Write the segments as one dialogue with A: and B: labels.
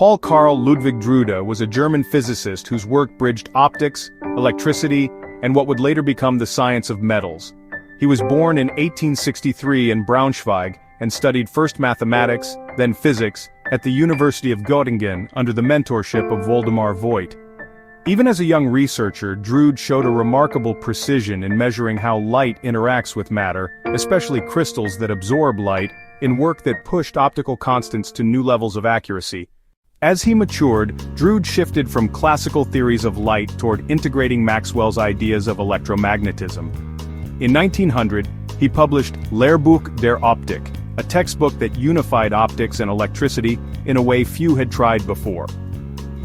A: Paul Carl Ludwig Drude was a German physicist whose work bridged optics, electricity, and what would later become the science of metals. He was born in 1863 in Braunschweig and studied first mathematics, then physics, at the University of Göttingen under the mentorship of Woldemar Voigt. Even as a young researcher, Drude showed a remarkable precision in measuring how light interacts with matter, especially crystals that absorb light, in work that pushed optical constants to new levels of accuracy. As he matured, Drude shifted from classical theories of light toward integrating Maxwell's ideas of electromagnetism. In 1900, he published Lehrbuch der Optik, a textbook that unified optics and electricity in a way few had tried before.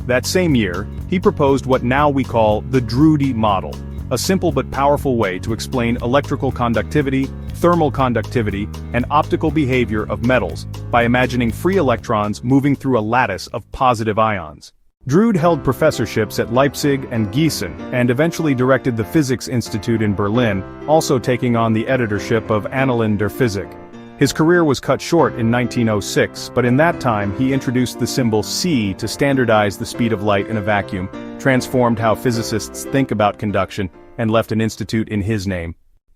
A: That same year, he proposed what now we call the Drude model, a simple but powerful way to explain electrical conductivity, thermal conductivity, and optical behavior of metals, by imagining free electrons moving through a lattice of positive ions. Drude held professorships at Leipzig and Gießen, and eventually directed the Physics Institute in Berlin, also taking on the editorship of Annalen der Physik. His career was cut short in 1906, but in that time he introduced the symbol C to standardize the speed of light in a vacuum, transformed how physicists think about conduction, and left an institute in his name.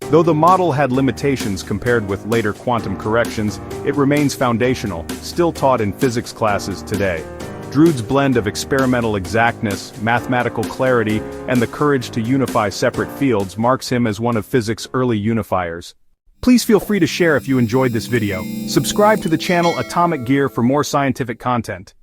A: Though the model had limitations compared with later quantum corrections, it remains foundational, still taught in physics classes today. Drude's blend of experimental exactness, mathematical clarity, and the courage to unify separate fields marks him as one of physics' early unifiers. Please feel free to share if you enjoyed this video. Subscribe to the channel Atomic Gear for more scientific content.